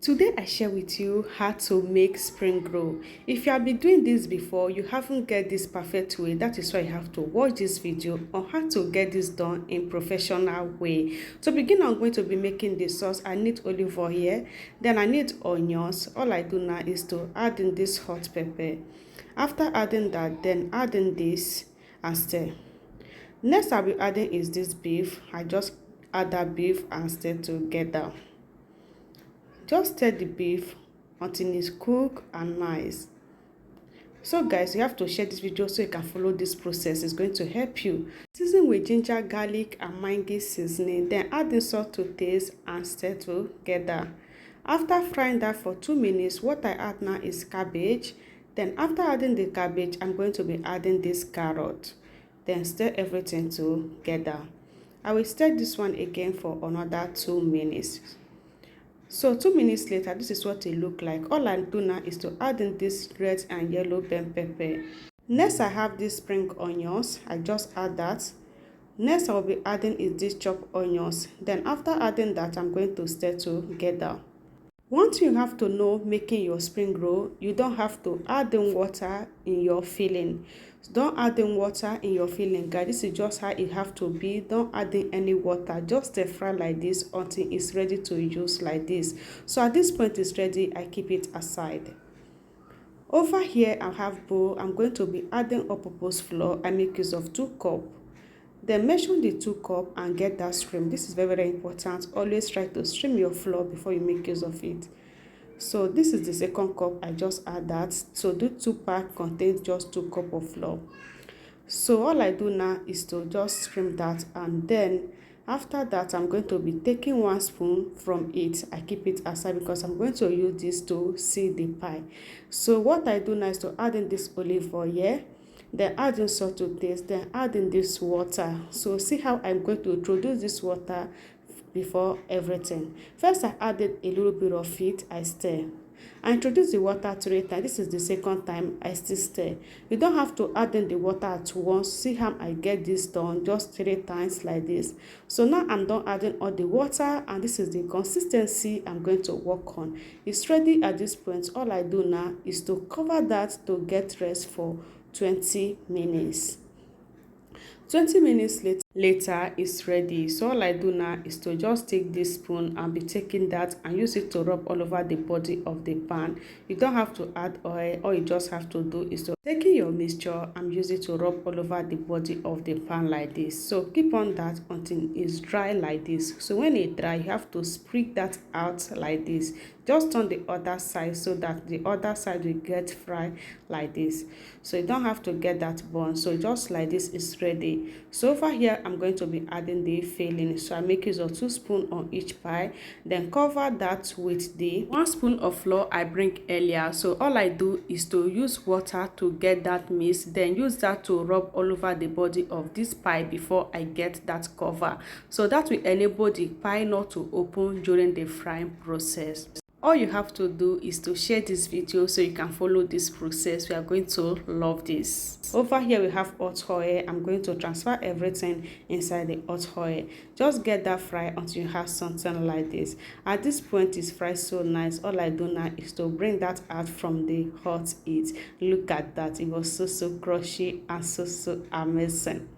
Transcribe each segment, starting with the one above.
Today I share with you how to make spring roll. If you have been doing this before, you haven't get this perfect way. That is why you have to watch this video on how to get this done in professional way. To begin, I'm going to be making the sauce. I need olive oil here. Then I need onions. All I do now is to add in this hot pepper. After adding that, then add in this and stir. Next I'll be adding is this beef. I just add that beef and stir together. Just stir the beef until it's cooked and nice. So guys, you have to share this video so you can follow this process. It's going to help you. Season with ginger, garlic and mango seasoning. Then add the salt to taste and stir together. After frying that for 2 minutes, what I add now is cabbage. Then after adding the cabbage, I'm going to be adding this carrot. Then stir everything together. I will stir this one again for another 2 minutes. So 2 minutes later, this is what it look like. All I do now is to add in this red and yellow bell pepper. Next, I have these spring onions. I just add that. Next, I will be adding is this chopped onions. Then after adding that, I'm going to stir together. One thing you have to know making your spring roll, you don't have to add in water in your filling. Don't add in water in your filling, guys. This is just how it have to be. Don't add in any water. Just stir fry like this until it's ready to use like this. So at this point it's ready. I keep it aside. Over here I have bowl. I'm going to be adding all-purpose flour. I make use of 2 cups. Then measure the 2 cups and get that stream. This is very important. Always try to stream your flour before you make use of it. So this is the second cup. I just add that. So the 2 pack contains just 2 cups of flour. So all I do now is to just stream that, and then after that I'm going to be taking 1 spoon from it. I keep it aside because I'm going to use this to seal the pie. So what I do now is to add in this olive oil here. Then add in salt to taste. Then add in this water. So see how I'm going to introduce this water before everything. First I added a little bit of it. I stir. I introduce the water 3 times. This is the second time. I still stir. You don't have to add in the water at once. See how I get this done, just 3 times like this. So now I'm done adding all the water, and this is the consistency I'm going to work on. It's ready at this point. All I do now is to cover that to get rest for 20 minutes. 20 minutes later it's ready. So all I do now is to just take this spoon and be taking that and use it to rub all over the body of the pan. You don't have to add oil. All you just have to do is to taking your mixture and use it to rub all over the body of the pan like this. So keep on that until it's dry like this. So when it's dry, you have to spread that out like this. Just on the other side so that the other side will get fried like this. So you don't have to get that burn. So just like this is ready. So over here I'm going to be adding the filling. So I make use of 2 spoons on each pie. Then cover that with the 1 spoon of flour I bring earlier. So all I do is to use water to get that mix. Then use that to rub all over the body of this pie before I get that cover. So that will enable the pie not to open during the frying process. All you have to do is to share this video so you can follow this process. We are going to love this. Over here we have hot oil. I'm going to transfer everything inside the hot oil. Just get that fried until you have something like this. At this point it's fried so nice. All I do now is to bring that out from the hot heat. Look at that. It was so crunchy and so amazing.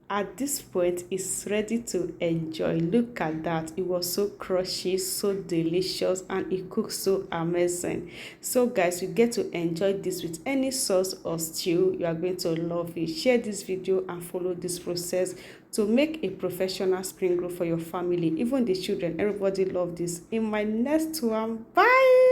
At this point it's ready to enjoy. Look at that. It was so crunchy, so delicious, and it cooks so amazing. So guys, you get to enjoy this with any sauce or stew. You are going to love it. Share this video and follow this process to make a professional spring roll for your family. Even the children, everybody love this. In my next one, bye.